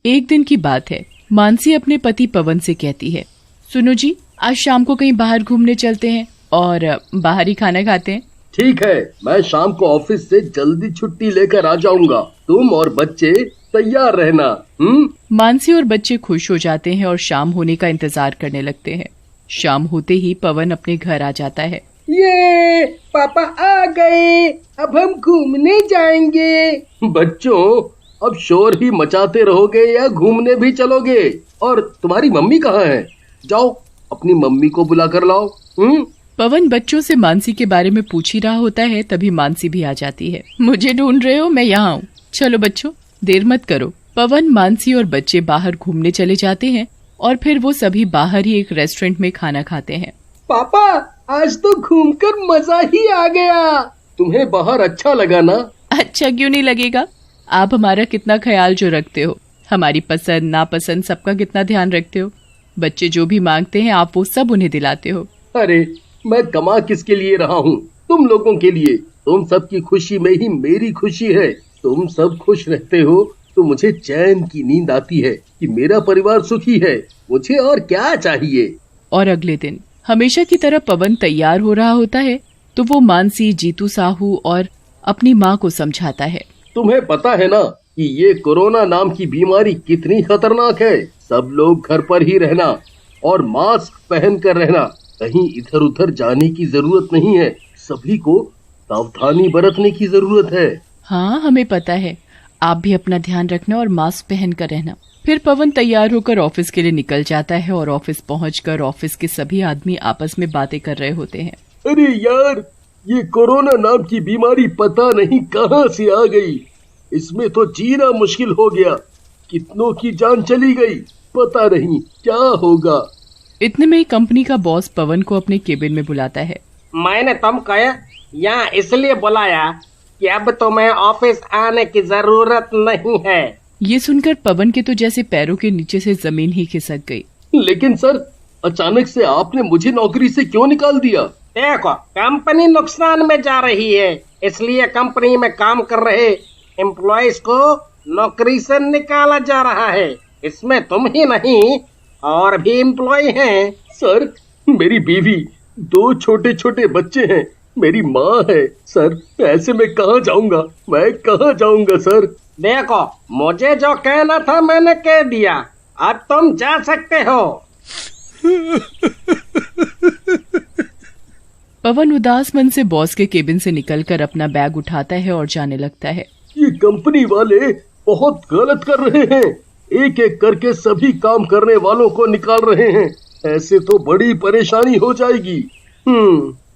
एक दिन की बात है। मानसी अपने पति पवन से कहती है, सुनो जी, आज शाम को कहीं बाहर घूमने चलते हैं और बाहर ही खाना खाते हैं। ठीक है, मैं शाम को ऑफिस से जल्दी छुट्टी लेकर आ जाऊंगा। तुम और बच्चे तैयार रहना। मानसी और बच्चे खुश हो जाते हैं और शाम होने का इंतजार करने लगते हैं। शाम होते ही पवन अपने घर आ जाता है। ये पापा आ गए, अब हम घूमने जाएंगे। बच्चों, अब शोर ही मचाते रहोगे या घूमने भी चलोगे? और तुम्हारी मम्मी कहाँ है? जाओ अपनी मम्मी को बुला कर लाओ। पवन बच्चों से मानसी के बारे में पूछ ही रहा होता है, तभी मानसी भी आ जाती है। मुझे ढूंढ रहे हो? मैं यहाँ हूँ। चलो बच्चों, देर मत करो। पवन, मानसी और बच्चे बाहर घूमने चले जाते हैं और फिर वो सभी बाहर ही एक रेस्टोरेंट में खाना खाते हैं। पापा, आज तो घूमकर मजा ही आ गया। तुम्हें बाहर अच्छा लगा ना? अच्छा क्यों नहीं लगेगा? आप हमारा कितना ख्याल जो रखते हो, हमारी पसंद नापसंद सबका कितना ध्यान रखते हो। बच्चे जो भी मांगते हैं आप वो सब उन्हें दिलाते हो। अरे मैं कमा किसके लिए रहा हूँ? तुम लोगों के लिए। तुम सबकी खुशी में ही मेरी खुशी है। तुम सब खुश रहते हो तो मुझे चैन की नींद आती है कि मेरा परिवार सुखी है। मुझे और क्या चाहिए? और अगले दिन हमेशा की तरह पवन तैयार हो रहा होता है तो वो मानसी, जीतू साहू और अपनी माँ को समझाता है। तुम्हें पता है ना कि ये कोरोना नाम की बीमारी कितनी खतरनाक है। सब लोग घर पर ही रहना और मास्क पहन कर रहना। कहीं इधर उधर जाने की जरूरत नहीं है। सभी को सावधानी बरतने की जरूरत है। हाँ, हमें पता है। आप भी अपना ध्यान रखना और मास्क पहन कर रहना। फिर पवन तैयार होकर ऑफिस के लिए निकल जाता है और ऑफिस पहुंचकर ऑफिस के सभी आदमी आपस में बातें कर रहे होते हैं। अरे यार, ये कोरोना नाम की बीमारी पता नहीं कहां से आ गई। इसमें तो जीना मुश्किल हो गया। कितनों की जान चली गई। पता नहीं क्या होगा। इतने में कंपनी का बॉस पवन को अपने केबिन में बुलाता है। मैंने तुमको यहाँ इसलिए बुलाया कि अब तुम्हें ऑफिस आने की जरूरत नहीं है। ये सुनकर पवन के तो जैसे पैरों के नीचे से जमीन ही खिसक गई। लेकिन सर, अचानक से आपने मुझे नौकरी से क्यों निकाल दिया? देखो, कंपनी नुकसान में जा रही है, इसलिए कंपनी में काम कर रहे एम्प्लॉयज को नौकरी से निकाला जा रहा है। इसमें तुम ही नहीं और भी एम्प्लॉय हैं। सर, मेरी बीवी, 2 छोटे छोटे बच्चे हैं, मेरी माँ है। सर, ऐसे में कहाँ जाऊंगा? मैं कहाँ जाऊंगा सर? देखो, मुझे जो कहना था मैंने कह दिया। अब तुम जा सकते हो। पवन उदास मन से बॉस के केबिन से निकलकर अपना बैग उठाता है और जाने लगता है। ये कंपनी वाले बहुत गलत कर रहे हैं। एक एक करके सभी काम करने वालों को निकाल रहे हैं। ऐसे तो बड़ी परेशानी हो जाएगी।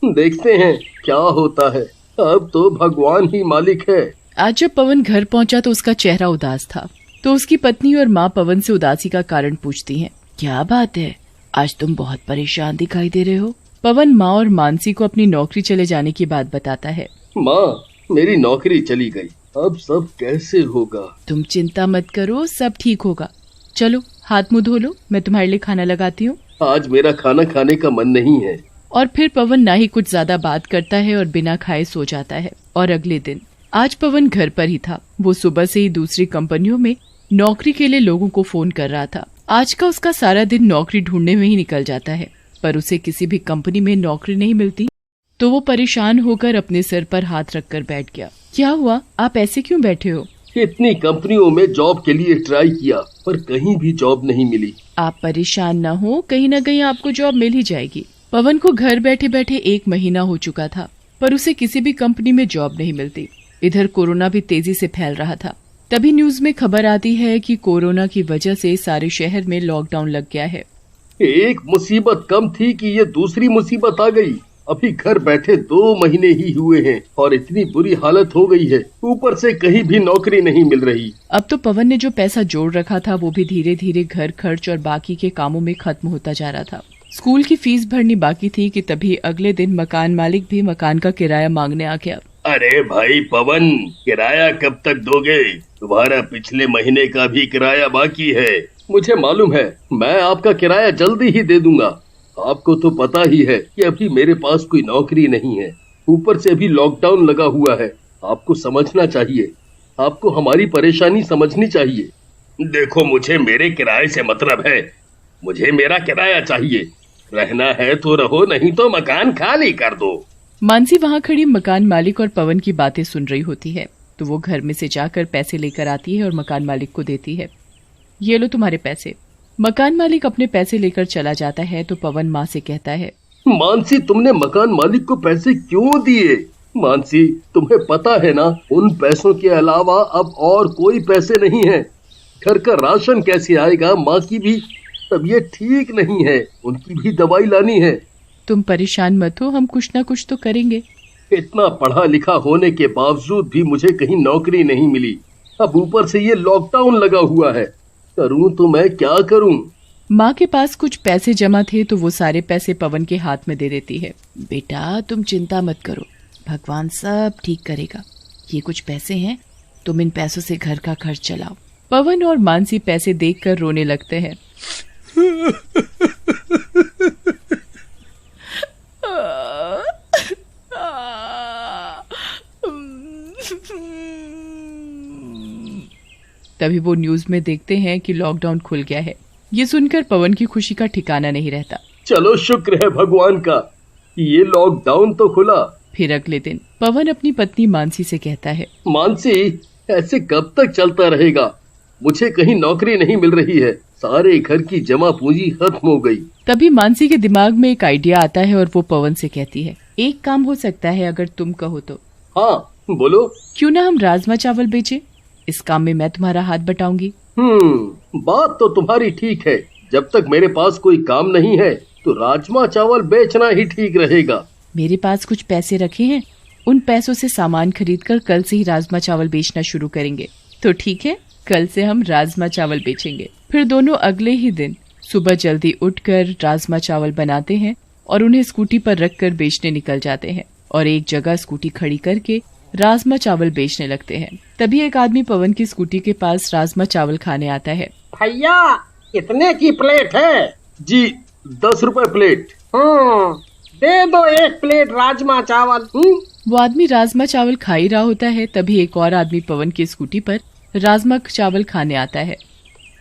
देखते हैं क्या होता है। अब तो भगवान ही मालिक है। आज जब पवन घर पहुंचा तो उसका चेहरा उदास था। तो उसकी पत्नी और माँ पवन से उदासी का कारण पूछती हैं। क्या बात है, आज तुम बहुत परेशान दिखाई दे रहे हो? पवन माँ और मानसी को अपनी नौकरी चले जाने की बात बताता है। माँ, मेरी नौकरी चली गई। अब सब कैसे होगा? तुम चिंता मत करो, सब ठीक होगा। चलो हाथ मुंह धो लो, मैं तुम्हारे लिए खाना लगाती हूँ। आज मेरा खाना खाने का मन नहीं है। और फिर पवन ना ही कुछ ज्यादा बात करता है और बिना खाए सो जाता है। और अगले दिन आज पवन घर पर ही था। वो सुबह से ही दूसरी कंपनियों में नौकरी के लिए लोगों को फोन कर रहा था। आज का उसका सारा दिन नौकरी ढूंढने में ही निकल जाता है, पर उसे किसी भी कंपनी में नौकरी नहीं मिलती। तो वो परेशान होकर अपने सर पर हाथ रखकर बैठ गया। क्या हुआ, आप ऐसे क्यों बैठे हो? इतनी कंपनियों में जॉब के लिए ट्राई किया पर कहीं भी जॉब नहीं मिली। आप परेशान न हो, कहीं न कहीं आपको जॉब मिल ही जाएगी। पवन को घर बैठे बैठे 1 महीना हो चुका था, पर उसे किसी भी कंपनी में जॉब नहीं मिलती। इधर कोरोना भी तेजी से फैल रहा था। तभी न्यूज में खबर आती है कि कोरोना की वजह से सारे शहर में लॉकडाउन लग गया है। एक मुसीबत कम थी कि ये दूसरी मुसीबत आ गई। अभी घर बैठे 2 महीने ही हुए हैं और इतनी बुरी हालत हो गई है। ऊपर से कहीं भी नौकरी नहीं मिल रही। अब तो पवन ने जो पैसा जोड़ रखा था वो भी धीरे धीरे घर खर्च और बाकी के कामों में खत्म होता जा रहा था। स्कूल की फीस भरनी बाकी थी कि तभी अगले दिन मकान मालिक भी मकान का किराया मांगने आ गया। अरे भाई पवन, किराया कब तक दोगे? तुम्हारा पिछले महीने का भी किराया बाकी है। मुझे मालूम है, मैं आपका किराया जल्दी ही दे दूंगा। आपको तो पता ही है कि अभी मेरे पास कोई नौकरी नहीं है। ऊपर से अभी लॉकडाउन लगा हुआ है। आपको समझना चाहिए, आपको हमारी परेशानी समझनी चाहिए। देखो, मुझे मेरे किराए से मतलब है। मुझे मेरा किराया चाहिए। रहना है तो रहो, नहीं तो मकान खाली कर दो। मानसी वहाँ खड़ी मकान मालिक और पवन की बातें सुन रही होती है, तो वो घर में से जाकर पैसे लेकर आती है और मकान मालिक को देती है। ये लो तुम्हारे पैसे। मकान मालिक अपने पैसे लेकर चला जाता है तो पवन माँ से कहता है, मानसी, तुमने मकान मालिक को पैसे क्यों दिए? मानसी, तुम्हें पता है ना, उन पैसों के अलावा अब और कोई पैसे नहीं है। घर का राशन कैसे आएगा? माँ की भी तबीयत ठीक नहीं है, उनकी भी दवाई लानी है। तुम परेशान मत हो, हम कुछ ना कुछ तो करेंगे। इतना पढ़ा लिखा होने के बावजूद भी मुझे कहीं नौकरी नहीं मिली। अब ऊपर से ये लॉकडाउन लगा हुआ है। करूं तो मैं क्या करूं? माँ के पास कुछ पैसे जमा थे तो वो सारे पैसे पवन के हाथ में दे देती है। बेटा, तुम चिंता मत करो, भगवान सब ठीक करेगा। ये कुछ पैसे हैं, तुम इन पैसों से घर का खर्च चलाओ। पवन और मानसी पैसे देखकर रोने लगते हैं। तभी वो न्यूज में देखते हैं कि लॉकडाउन खुल गया है। ये सुनकर पवन की खुशी का ठिकाना नहीं रहता। चलो, शुक्र है भगवान का, ये लॉकडाउन तो खुला। फिर अगले दिन पवन अपनी पत्नी मानसी से कहता है, मानसी, ऐसे कब तक चलता रहेगा? मुझे कहीं नौकरी नहीं मिल रही है। सारे घर की जमा पूंजी खत्म हो गई। तभी मानसी के दिमाग में एक आइडिया आता है और वो पवन से कहती है, एक काम हो सकता है अगर तुम कहो तो। हाँ, बोलो। क्यों ना हम राजमा चावल बेचे? इस काम में मैं तुम्हारा हाथ बटाऊंगी। बात तो तुम्हारी ठीक है। जब तक मेरे पास कोई काम नहीं है तो राजमा चावल बेचना ही ठीक रहेगा। मेरे पास कुछ पैसे रखे हैं, उन पैसों से सामान खरीदकर कल से ही राजमा चावल बेचना शुरू करेंगे। तो ठीक है, कल से हम राजमा चावल बेचेंगे। फिर दोनों अगले ही दिन सुबह जल्दी उठकर राजमा चावल बनाते हैं और उन्हें स्कूटी पर रखकर बेचने निकल जाते हैं और एक जगह स्कूटी खड़ी करके राजमा चावल बेचने लगते हैं। तभी एक आदमी पवन की स्कूटी के पास राजमा चावल खाने आता है। भैया, कितने की प्लेट है? जी, 10 रुपए प्लेट। दे दो एक प्लेट राजमा चावल। वो आदमी राजमा चावल खा ही रहा होता है, तभी एक और आदमी पवन की स्कूटी पर राजमा चावल खाने आता है।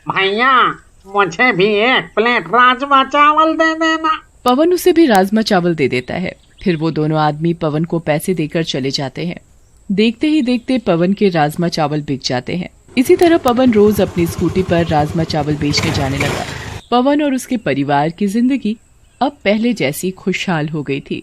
भैया, मुझे भी एक प्लेट राजमा चावल दे देना। पवन उसे भी राजमा चावल दे देता है। फिर वो दोनों आदमी पवन को पैसे देकर चले जाते हैं। देखते ही देखते पवन के राजमा चावल बिक जाते हैं। इसी तरह पवन रोज अपनी स्कूटी पर राजमा चावल बेचने जाने लगा। पवन और उसके परिवार की जिंदगी अब पहले जैसी खुशहाल हो गई थी।